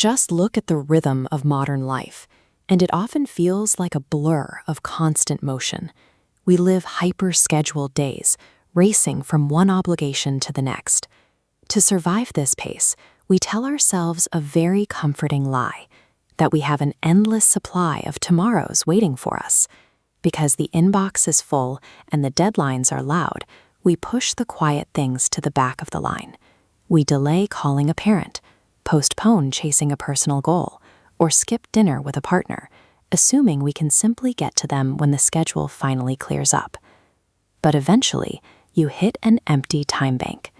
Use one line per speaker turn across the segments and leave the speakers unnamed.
Just look at the rhythm of modern life, and it often feels like a blur of constant motion. We live hyper-scheduled days, racing from one obligation to the next. To survive this pace, we tell ourselves a very comforting lie, that we have an endless supply of tomorrows waiting for us. Because the inbox is full and the deadlines are loud, we push the quiet things to the back of the line. We delay calling a parent, postpone chasing a personal goal, or skip dinner with a partner, assuming we can simply get to them when the schedule finally clears up. But eventually, you hit an empty time bank.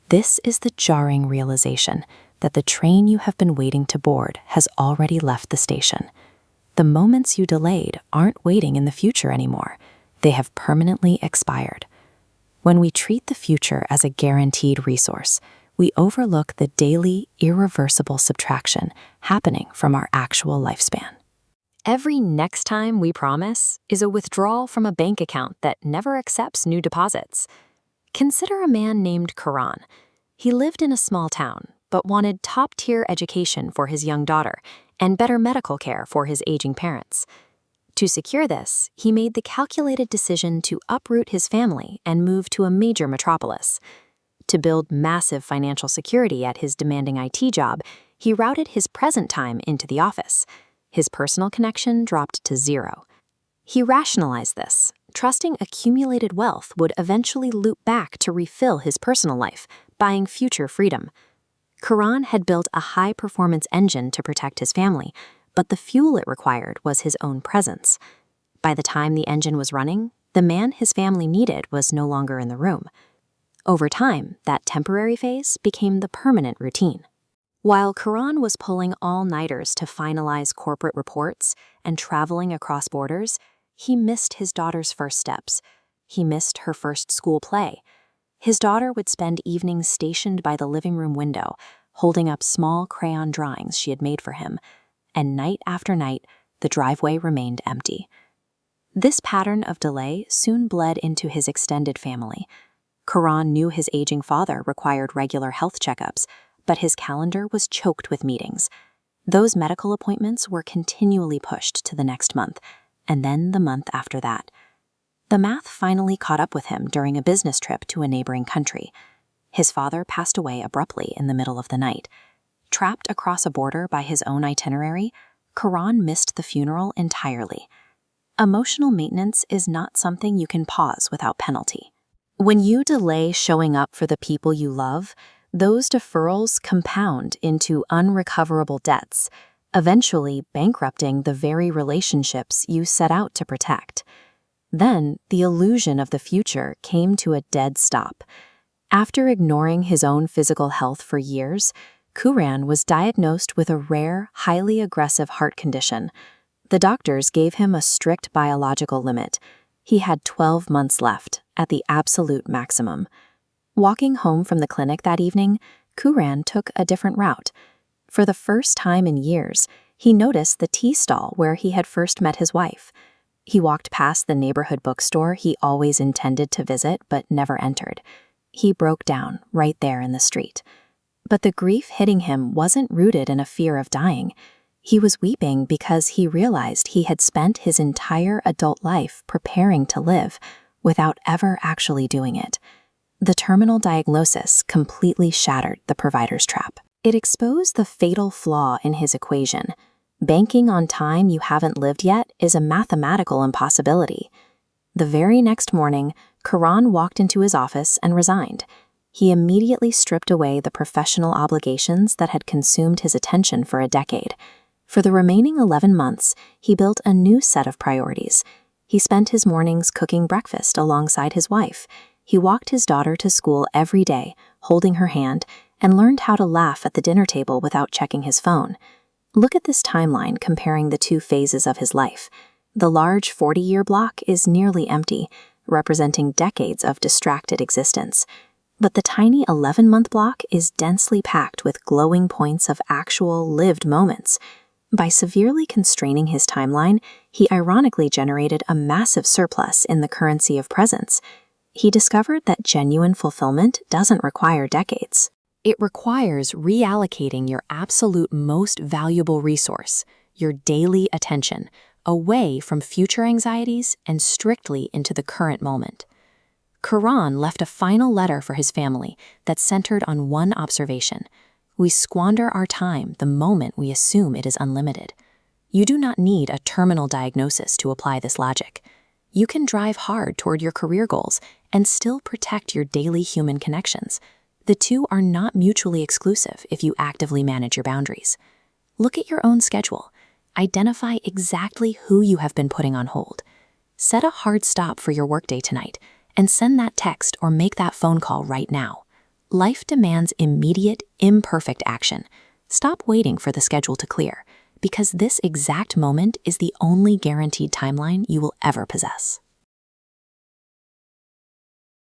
This is the jarring realization that the train you have been waiting to board has already left the station. The moments you delayed aren't waiting in the future anymore. They have permanently expired. When we treat the future as a guaranteed resource, we overlook the daily, irreversible subtraction happening from our actual lifespan. Every next time we promise is a withdrawal from a bank account that never accepts new deposits. Consider a man named Karan. He lived in a small town, but wanted top-tier education for his young daughter and better medical care for his aging parents. To secure this, he made the calculated decision to uproot his family and move to a major metropolis. To build massive financial security at his demanding IT job, he routed his present time into the office. His personal connection dropped to zero. He rationalized this, trusting accumulated wealth would eventually loop back to refill his personal life, buying future freedom. Karan had built a high-performance engine to protect his family, but the fuel it required was his own presence. By the time the engine was running, the man his family needed was no longer in the room. Over time, that temporary phase became the permanent routine. While Karan was pulling all-nighters to finalize corporate reports and traveling across borders, he missed his daughter's first steps. He missed her first school play. His daughter would spend evenings stationed by the living room window, holding up small crayon drawings she had made for him, and night after night, the driveway remained empty. This pattern of delay soon bled into his extended family. Karan knew his aging father required regular health checkups, but his calendar was choked with meetings. Those medical appointments were continually pushed to the next month, and then the month after that. The math finally caught up with him during a business trip to a neighboring country. His father passed away abruptly in the middle of the night. Trapped across a border by his own itinerary, Karan missed the funeral entirely. Emotional maintenance is not something you can pause without penalty. When you delay showing up for the people you love, those deferrals compound into unrecoverable debts, eventually bankrupting the very relationships you set out to protect. Then, the illusion of the future came to a dead stop. After ignoring his own physical health for years, Karan was diagnosed with a rare, highly aggressive heart condition. The doctors gave him a strict biological limit. He had 12 months left, at the absolute maximum. Walking home from the clinic that evening, Karan took a different route. For the first time in years, he noticed the tea stall where he had first met his wife. He walked past the neighborhood bookstore he always intended to visit but never entered. He broke down right there in the street. But the grief hitting him wasn't rooted in a fear of dying. He was weeping because he realized he had spent his entire adult life preparing to live without ever actually doing it. The terminal diagnosis completely shattered the provider's trap. It exposed the fatal flaw in his equation. Banking on time you haven't lived yet is a mathematical impossibility. The very next morning, Karan walked into his office and resigned. He immediately stripped away the professional obligations that had consumed his attention for a decade. For the remaining 11 months, he built a new set of priorities. He spent his mornings cooking breakfast alongside his wife. He walked his daughter to school every day, holding her hand, and learned how to laugh at the dinner table without checking his phone. Look at this timeline comparing the two phases of his life. The large 40-year block is nearly empty, representing decades of distracted existence. But the tiny 11-month block is densely packed with glowing points of actual lived moments. By severely constraining his timeline, he ironically generated a massive surplus in the currency of presence. He discovered that genuine fulfillment doesn't require decades. It requires reallocating your absolute most valuable resource, your daily attention, away from future anxieties and strictly into the current moment. Quran left a final letter for his family that centered on one observation: we squander our time the moment we assume it is unlimited. You do not need a terminal diagnosis to apply this logic. You can drive hard toward your career goals and still protect your daily human connections. The two are not mutually exclusive if you actively manage your boundaries. Look at your own schedule. Identify exactly who you have been putting on hold. Set a hard stop for your workday tonight and send that text or make that phone call right now. Life demands immediate, imperfect action. Stop waiting for the schedule to clear, because this exact moment is the only guaranteed timeline you will ever possess.